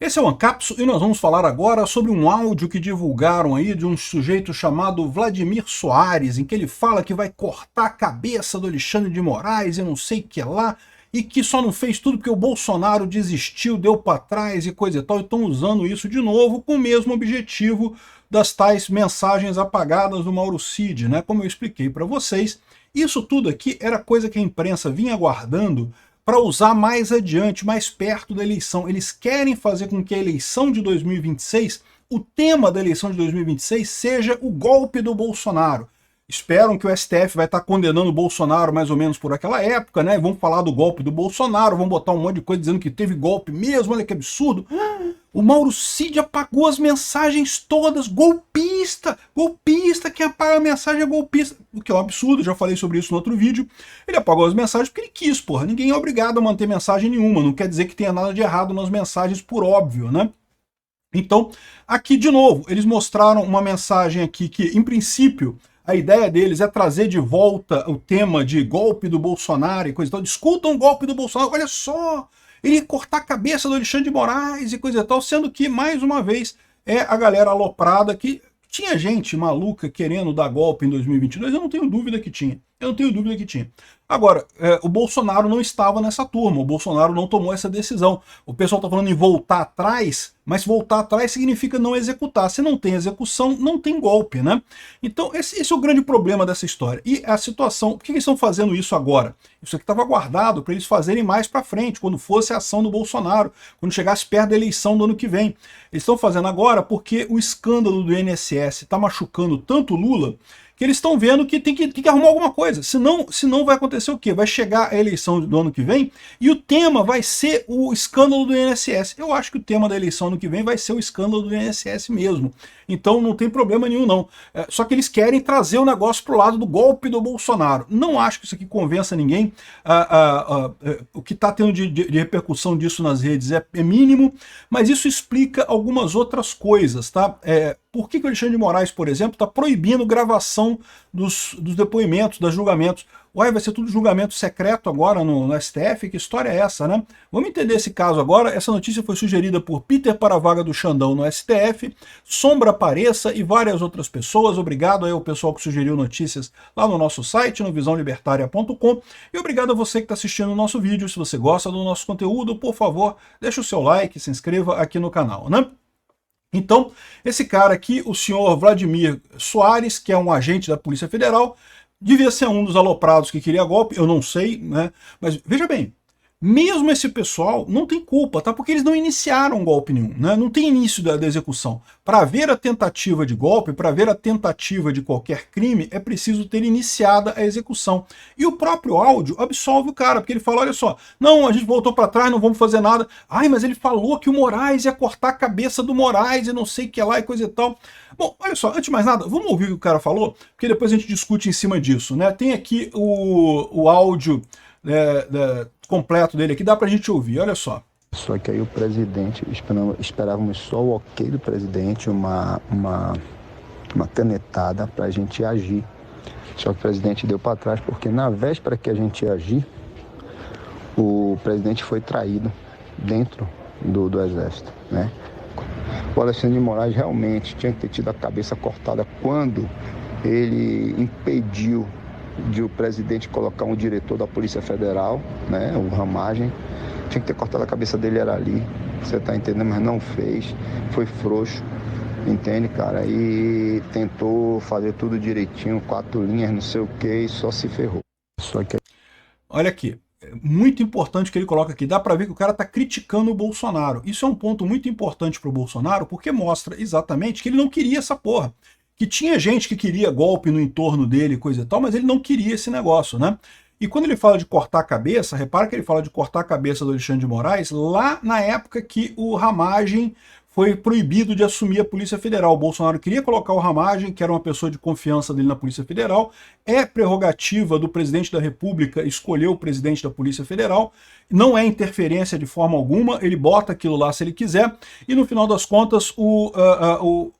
Esse é o Ancapso e nós vamos falar agora sobre um áudio que divulgaram aí de um sujeito chamado Vladimir Soares, em que ele fala que vai cortar a cabeça do Alexandre de Moraes e não sei o que lá, e que só não fez tudo porque o Bolsonaro desistiu, deu para trás e coisa e tal, e estão usando isso de novo com o mesmo objetivo das tais mensagens apagadas do Mauro Cid, né? Como eu expliquei para vocês, isso tudo aqui era coisa que a imprensa vinha aguardando para usar mais adiante, mais perto da eleição. Eles querem fazer com que a eleição de 2026, o tema da eleição de 2026 seja o golpe do Bolsonaro. Esperam que o STF vai estar condenando o Bolsonaro mais ou menos por aquela época, né? Vão falar do golpe do Bolsonaro, vão botar um monte de coisa dizendo que teve golpe mesmo, olha que absurdo. O Mauro Cid apagou as mensagens todas, golpista, golpista, quem apaga a mensagem é golpista, o que é um absurdo, já falei sobre isso no outro vídeo. Ele apagou as mensagens porque ele quis, porra, ninguém é obrigado a manter mensagem nenhuma, não quer dizer que tenha nada de errado nas mensagens por óbvio, né? Então, aqui de novo, eles mostraram uma mensagem aqui que, em princípio, a ideia deles é trazer de volta o tema de golpe do Bolsonaro e coisa e tal. Discutam o golpe do Bolsonaro, olha só, ele ia cortar a cabeça do Alexandre de Moraes e coisa e tal, sendo que, mais uma vez, é a galera aloprada que tinha gente maluca querendo dar golpe em 2022, eu não tenho dúvida que tinha. Eu não tenho dúvida que tinha. Agora, o Bolsonaro não estava nessa turma, o Bolsonaro não tomou essa decisão. O pessoal está falando em voltar atrás, mas voltar atrás significa não executar. Se não tem execução, não tem golpe, né? Então, esse é o grande problema dessa história. E a situação, por que eles estão fazendo isso agora? Isso aqui estava guardado para eles fazerem mais para frente, quando fosse a ação do Bolsonaro, quando chegasse perto da eleição do ano que vem. Eles estão fazendo agora porque o escândalo do INSS está machucando tanto o Lula, que eles estão vendo que tem que arrumar alguma coisa, senão vai acontecer o quê? Vai chegar a eleição do ano que vem e o tema vai ser o escândalo do INSS. Eu acho que o tema da eleição ano que vem vai ser o escândalo do INSS mesmo. Então não tem problema nenhum não. Só que eles querem trazer o negócio para o lado do golpe do Bolsonaro. Não acho que isso aqui convença ninguém. O que está tendo de repercussão disso nas redes é mínimo, mas isso explica algumas outras coisas, tá? Por que o Alexandre de Moraes, por exemplo, está proibindo gravação dos depoimentos, dos julgamentos? Uai, vai ser tudo julgamento secreto agora no STF? Que história é essa, né? Vamos entender esse caso agora. Essa notícia foi sugerida por Peter para a vaga do Xandão no STF, Sombra Apareça e várias outras pessoas. Obrigado aí ao pessoal que sugeriu notícias lá no nosso site, no visãolibertaria.com. E obrigado a você que está assistindo o nosso vídeo. Se você gosta do nosso conteúdo, por favor, deixa o seu like, se inscreva aqui no canal, né? Então, esse cara aqui, o senhor Vladimir Soares, que é um agente da Polícia Federal, devia ser um dos aloprados que queria golpe, eu não sei, né? Mas veja bem, mesmo esse pessoal não tem culpa, tá? Porque eles não iniciaram golpe nenhum, né? Não tem início da execução. Para haver a tentativa de golpe, para haver a tentativa de qualquer crime, é preciso ter iniciada a execução. E o próprio áudio absolve o cara, porque ele fala, olha só, não, a gente voltou para trás, não vamos fazer nada. Ai, mas ele falou que o Moraes ia cortar a cabeça do Moraes e não sei o que lá e coisa e tal. Bom, olha só, antes de mais nada, vamos ouvir o que o cara falou, porque depois a gente discute em cima disso, né? Tem aqui o áudio completo dele aqui, dá pra gente ouvir, olha só. Só que aí o presidente, esperávamos só o ok do presidente, uma canetada pra gente agir. Só que o presidente deu para trás, porque na véspera que a gente ia agir, o presidente foi traído dentro do exército, né? O Alexandre de Moraes realmente tinha que ter tido a cabeça cortada quando ele impediu de o presidente colocar um diretor da Polícia Federal, né, o Ramagem. Tinha que ter cortado a cabeça dele, era ali, você tá entendendo, mas não fez, foi frouxo, entende, cara, e tentou fazer tudo direitinho, 4 linhas, não sei o que, e só se ferrou. Só que... Olha aqui, muito importante que ele coloca aqui, dá pra ver que o cara tá criticando o Bolsonaro. Isso é um ponto muito importante pro Bolsonaro, porque mostra exatamente que ele não queria essa porra. Que tinha gente que queria golpe no entorno dele, coisa e tal, mas ele não queria esse negócio, né? E quando ele fala de cortar a cabeça, repara que ele fala de cortar a cabeça do Alexandre de Moraes lá na época que o Ramagem foi proibido de assumir a Polícia Federal. O Bolsonaro queria colocar o Ramagem, que era uma pessoa de confiança dele na Polícia Federal. É prerrogativa do presidente da República escolher o presidente da Polícia Federal. Não é interferência de forma alguma, ele bota aquilo lá se ele quiser. E no final das contas, o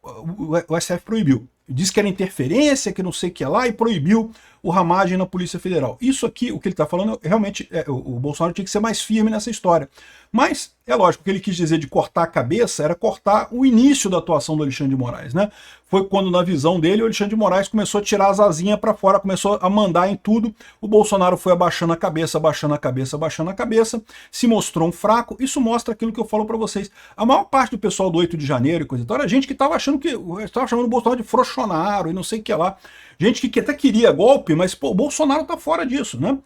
STF proibiu. Disse que era interferência, que não sei o que lá, e proibiu o Ramagem na Polícia Federal. Isso aqui, o que ele está falando, realmente, o Bolsonaro tinha que ser mais firme nessa história. Mas, é lógico, o que ele quis dizer de cortar a cabeça era cortar o início da atuação do Alexandre de Moraes, né? Foi quando, na visão dele, o Alexandre de Moraes começou a tirar as asinhas para fora, começou a mandar em tudo. O Bolsonaro foi abaixando a cabeça, abaixando a cabeça, abaixando a cabeça, se mostrou um fraco. Isso mostra aquilo que eu falo para vocês. A maior parte do pessoal do 8 de janeiro e coisa e tal era gente que estava achando que estava chamando o Bolsonaro de frouxonaro e não sei o que lá. Gente que até queria golpe, mas pô, o Bolsonaro tá fora disso, né?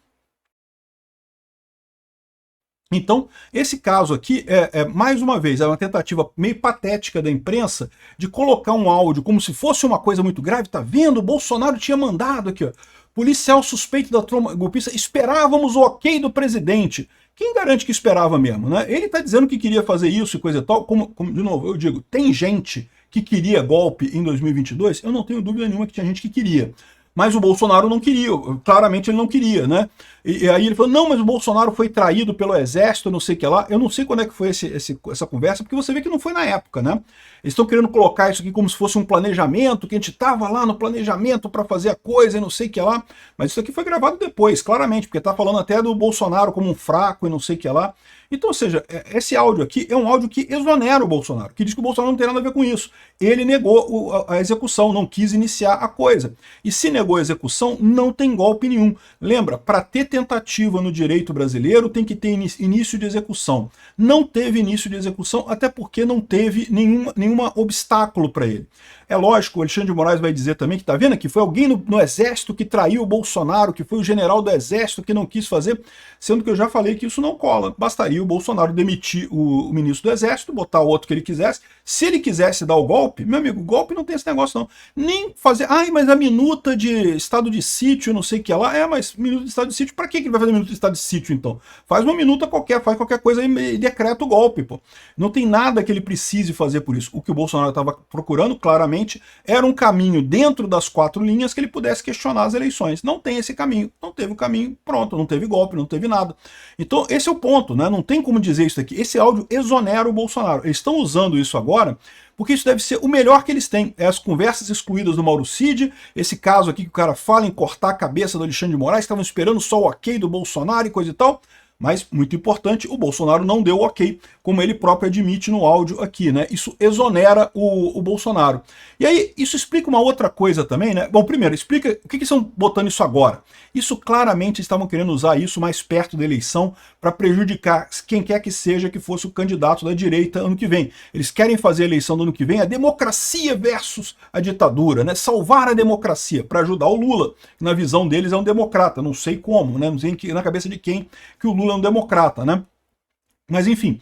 Então, esse caso aqui mais uma vez, é uma tentativa meio patética da imprensa de colocar um áudio como se fosse uma coisa muito grave. Tá vendo? O Bolsonaro tinha mandado aqui, ó. Policial suspeito da trama golpista, esperávamos o ok do presidente. Quem garante que esperava mesmo, né? Ele tá dizendo que queria fazer isso e coisa e tal. Como de novo, eu digo, tem gente que queria golpe em 2022? Eu não tenho dúvida nenhuma que tinha gente que queria. Mas o Bolsonaro não queria, claramente ele não queria, né? E aí ele falou, não, mas o Bolsonaro foi traído pelo exército, não sei o que lá. Eu não sei quando é que foi essa conversa, porque você vê que não foi na época, né? Eles estão querendo colocar isso aqui como se fosse um planejamento, que a gente estava lá no planejamento para fazer a coisa e não sei o que lá. Mas isso aqui foi gravado depois, claramente, porque tá falando até do Bolsonaro como um fraco e não sei o que lá. Então, ou seja, esse áudio aqui é um áudio que exonera o Bolsonaro, que diz que o Bolsonaro não tem nada a ver com isso. Ele negou a execução, não quis iniciar a coisa. E se negou a execução, não tem golpe nenhum. Lembra, para ter tentativa no direito brasileiro, tem que ter início de execução. Não teve início de execução, até porque não teve nenhum obstáculo para ele. É lógico, o Alexandre de Moraes vai dizer também que tá vendo que foi alguém no exército que traiu o Bolsonaro, que foi o general do exército que não quis fazer, sendo que eu já falei que isso não cola. Bastaria o Bolsonaro demitir o ministro do exército, botar o outro que ele quisesse. Se ele quisesse dar o golpe, meu amigo, golpe não tem esse negócio não. Nem fazer, mas a minuta de estado de sítio, não sei o que lá, mas minuta de estado de sítio, pra que ele vai fazer minuta de estado de sítio então? Faz uma minuta qualquer, faz qualquer coisa e decreta o golpe, pô. Não tem nada que ele precise fazer por isso. O que o Bolsonaro estava procurando, claramente, era um caminho dentro das 4 linhas que ele pudesse questionar as eleições. Não tem esse caminho, não teve o caminho, pronto, não teve golpe, não teve nada. Então esse é o ponto, né? Não tem como dizer isso aqui. Esse áudio exonera o Bolsonaro. Eles estão usando isso agora porque isso deve ser o melhor que eles têm. É as conversas excluídas do Mauro Cid, esse caso aqui que o cara fala em cortar a cabeça do Alexandre de Moraes, estavam esperando só o ok do Bolsonaro e coisa e tal. Mas, muito importante, o Bolsonaro não deu ok, como ele próprio admite no áudio aqui, né? Isso exonera o Bolsonaro. E aí, isso explica uma outra coisa também, né? Bom, primeiro, explica o que estão botando isso agora. Isso claramente estavam querendo usar isso mais perto da eleição para prejudicar quem quer que seja que fosse o candidato da direita ano que vem. Eles querem fazer a eleição do ano que vem a democracia versus a ditadura, né? Salvar a democracia para ajudar o Lula, que na visão deles é um democrata, não sei como, né? Não sei na cabeça de quem que o Lula é um democrata, né? Mas enfim,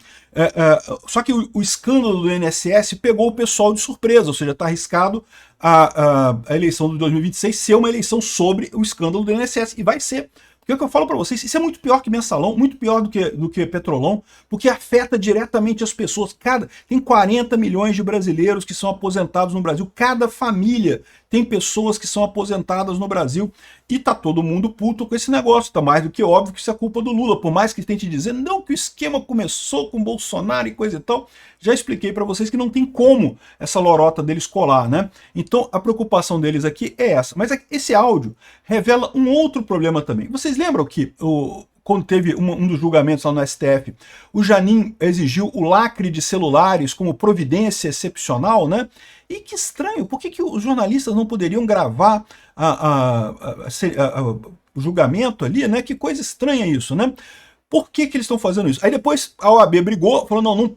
só que o escândalo do INSS pegou o pessoal de surpresa, ou seja, está arriscado a eleição de 2026 ser uma eleição sobre o escândalo do INSS, e vai ser. Porque é o que eu falo para vocês, isso é muito pior que mensalão, muito pior do que petrolão, porque afeta diretamente as pessoas. Tem 40 milhões de brasileiros que são aposentados no Brasil, cada família tem pessoas que são aposentadas no Brasil, e tá todo mundo puto com esse negócio. Tá mais do que óbvio que isso é culpa do Lula, por mais que tente dizer, não, que o esquema começou com Bolsonaro e coisa e tal, já expliquei para vocês que não tem como essa lorota deles colar, né? Então a preocupação deles aqui é essa. Mas esse áudio revela um outro problema também. Vocês lembram que quando teve um dos julgamentos lá no STF, o Janin exigiu o lacre de celulares como providência excepcional, né? E que estranho, por que os jornalistas não poderiam gravar o julgamento ali, né? Que coisa estranha isso, né? Por que eles estão fazendo isso? Aí depois a OAB brigou, falou, não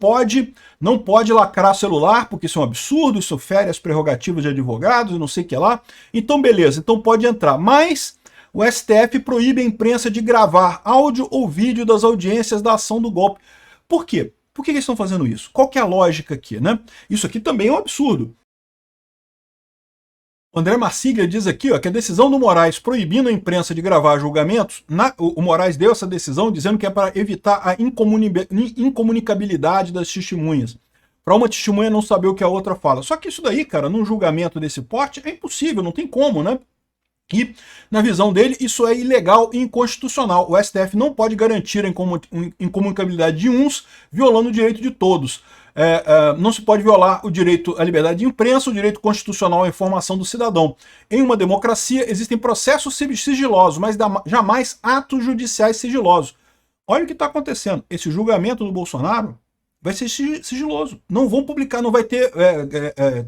pode lacrar celular, porque isso é um absurdo, isso fere as prerrogativas de advogados, e não sei o que lá. Então beleza, então pode entrar. Mas o STF proíbe a imprensa de gravar áudio ou vídeo das audiências da ação do golpe. Por quê? Por que eles estão fazendo isso? Qual que é a lógica aqui, né? Isso aqui também é um absurdo. O André Marsiglia diz aqui, ó, que a decisão do Moraes proibindo a imprensa de gravar julgamentos, o Moraes deu essa decisão dizendo que é para evitar a incomunicabilidade das testemunhas. Para uma testemunha não saber o que a outra fala. Só que isso daí, cara, num julgamento desse porte, é impossível, não tem como, né? E, na visão dele, isso é ilegal e inconstitucional. O STF não pode garantir a incomunicabilidade de uns, violando o direito de todos. não se pode violar o direito à liberdade de imprensa, o direito constitucional à informação do cidadão. Em uma democracia existem processos sigilosos, mas jamais atos judiciais sigilosos. Olha o que está acontecendo. Esse julgamento do Bolsonaro vai ser sigiloso. Não vão publicar, não vai ter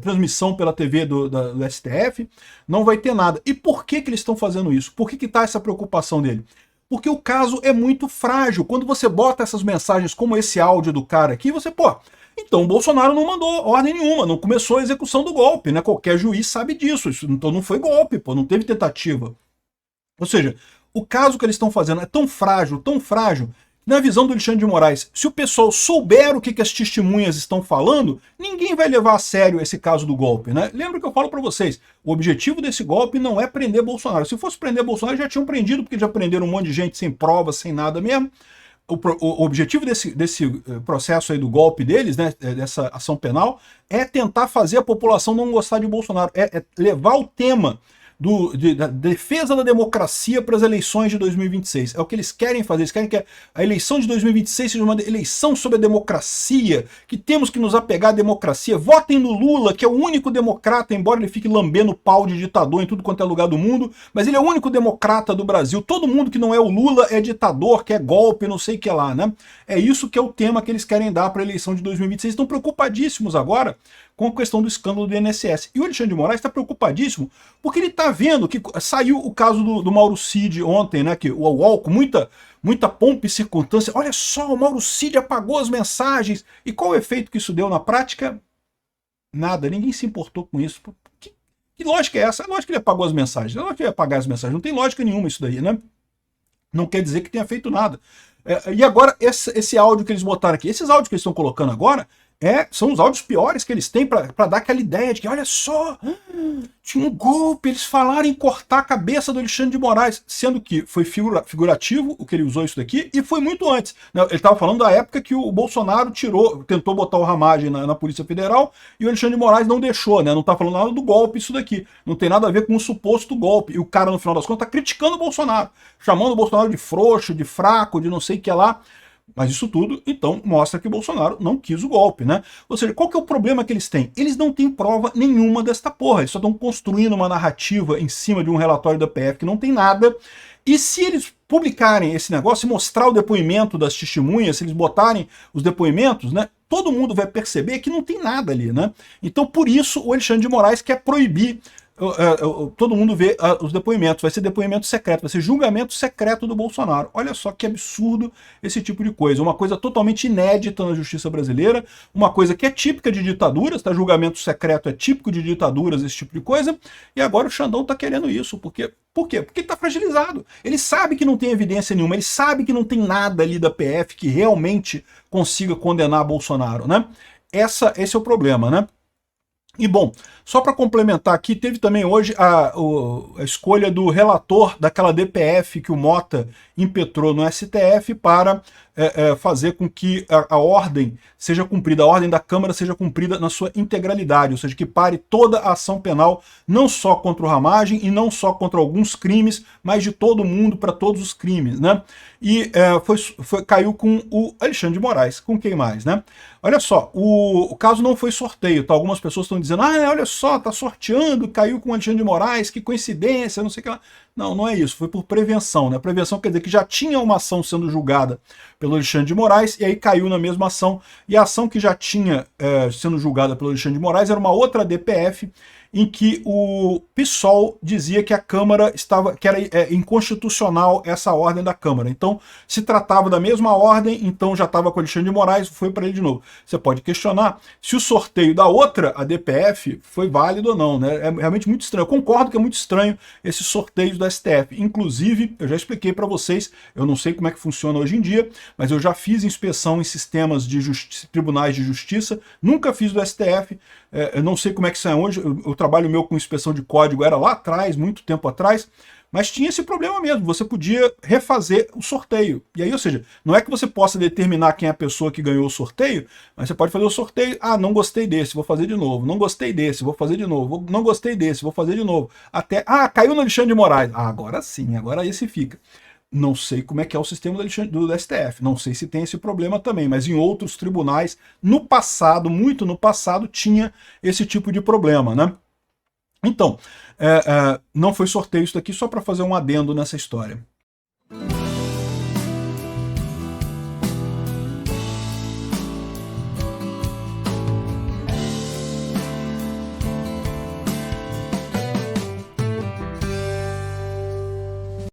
transmissão pela TV do STF, não vai ter nada. E por que eles estão fazendo isso? Por que está essa preocupação dele? Porque o caso é muito frágil. Quando você bota essas mensagens como esse áudio do cara aqui, você, então o Bolsonaro não mandou ordem nenhuma, não começou a execução do golpe, né? Qualquer juiz sabe disso. Então não foi golpe, não teve tentativa. Ou seja, o caso que eles estão fazendo é tão frágil, na visão do Alexandre de Moraes, se o pessoal souber o que as testemunhas estão falando, ninguém vai levar a sério esse caso do golpe, né? Lembra que eu falo para vocês, o objetivo desse golpe não é prender Bolsonaro. Se fosse prender Bolsonaro, já tinham prendido, porque já prenderam um monte de gente sem provas, sem nada mesmo. O objetivo desse processo aí do golpe deles, né, dessa ação penal, é tentar fazer a população não gostar de Bolsonaro, é levar o tema da defesa da democracia para as eleições de 2026. É o que eles querem fazer. Eles querem que a eleição de 2026 seja uma eleição sobre a democracia, que temos que nos apegar à democracia. Votem no Lula, que é o único democrata, embora ele fique lambendo pau de ditador em tudo quanto é lugar do mundo, mas ele é o único democrata do Brasil. Todo mundo que não é o Lula é ditador, que é golpe, não sei o que lá, né? É isso que é o tema que eles querem dar para a eleição de 2026. Estão preocupadíssimos agora com a questão do escândalo do INSS. E o Alexandre de Moraes está preocupadíssimo porque ele está vendo que saiu o caso do Mauro Cid ontem, né? Que o UOL, com muita pompa e circunstância, olha só, o Mauro Cid apagou as mensagens. E qual o efeito que isso deu na prática? Nada, ninguém se importou com isso. Que lógica é essa? É lógico que ele apagou as mensagens. É lógico que ele ia apagar as mensagens. Não tem lógica nenhuma isso daí, né? Não quer dizer que tenha feito nada. E agora, esse áudio que eles botaram aqui, esses áudios que eles estão colocando agora, são os áudios piores que eles têm para dar aquela ideia de que, olha só, tinha um golpe, eles falaram em cortar a cabeça do Alexandre de Moraes, sendo que foi figurativo o que ele usou isso daqui, e foi muito antes. Né? Ele estava falando da época que o Bolsonaro tentou botar o Ramagem na Polícia Federal, e o Alexandre de Moraes não deixou, né? Não está falando nada do golpe isso daqui, não tem nada a ver com o suposto golpe, e o cara, no final das contas, está criticando o Bolsonaro, chamando o Bolsonaro de frouxo, de fraco, de não sei o que lá. Mas isso tudo, então, mostra que o Bolsonaro não quis o golpe, né? Ou seja, qual que é o problema que eles têm? Eles não têm prova nenhuma desta porra, eles só estão construindo uma narrativa em cima de um relatório da PF que não tem nada, e se eles publicarem esse negócio, se mostrar o depoimento das testemunhas, se eles botarem os depoimentos, né? Todo mundo vai perceber que não tem nada ali, né? Então, por isso, o Alexandre de Moraes quer proibir todo mundo vê os depoimentos, vai ser depoimento secreto, vai ser julgamento secreto do Bolsonaro. Olha só que absurdo esse tipo de coisa, uma coisa totalmente inédita na justiça brasileira, uma coisa que é típica de ditaduras, tá? Julgamento secreto é típico de ditaduras, esse tipo de coisa, e agora o Xandão tá querendo isso, por quê? Porque ele tá fragilizado, ele sabe que não tem evidência nenhuma, ele sabe que não tem nada ali da PF que realmente consiga condenar Bolsonaro, né? Esse é o problema, né? E bom, só para complementar aqui, teve também hoje a escolha do relator daquela DPF que o Mota impetrou no STF para fazer com que a ordem seja cumprida, a ordem da Câmara seja cumprida na sua integralidade, ou seja, que pare toda a ação penal, não só contra o Ramagem e não só contra alguns crimes, mas de todo mundo para todos os crimes, né? E caiu com o Alexandre de Moraes, com quem mais, né? Olha só, o caso não foi sorteio, tá? Algumas pessoas estão dizendo, olha só, tá sorteando, caiu com o Alexandre de Moraes, que coincidência, não sei o que lá. Não, não é isso, foi por prevenção, né? Prevenção quer dizer que já tinha uma ação sendo julgada pelo Alexandre de Moraes e aí caiu na mesma ação. E a ação que já tinha sendo julgada pelo Alexandre de Moraes era uma outra DPF em que o PSOL dizia que a Câmara que era inconstitucional essa ordem da Câmara. Então, se tratava da mesma ordem, então já estava com o Alexandre de Moraes, foi para ele de novo. Você pode questionar se o sorteio da outra, a DPF, foi válido ou não, né? É realmente muito estranho. Eu concordo que é muito estranho esses sorteios da STF. Inclusive, eu já expliquei para vocês, eu não sei como é que funciona hoje em dia, mas eu já fiz inspeção em sistemas de tribunais de justiça, nunca fiz do STF, eu não sei como é que sai hoje, o trabalho meu com inspeção de código era lá atrás, muito tempo atrás, mas tinha esse problema mesmo, você podia refazer o sorteio. E aí, ou seja, não é que você possa determinar quem é a pessoa que ganhou o sorteio, mas você pode fazer o sorteio, não gostei desse, vou fazer de novo, não gostei desse, vou fazer de novo, não gostei desse, vou fazer de novo. Até, caiu no Alexandre de Moraes. Agora sim, agora esse fica. Não sei como é que é o sistema do STF, não sei se tem esse problema também, mas em outros tribunais, no passado, muito no passado, tinha esse tipo de problema, né? Então, não foi sorteio isso daqui, só para fazer um adendo nessa história.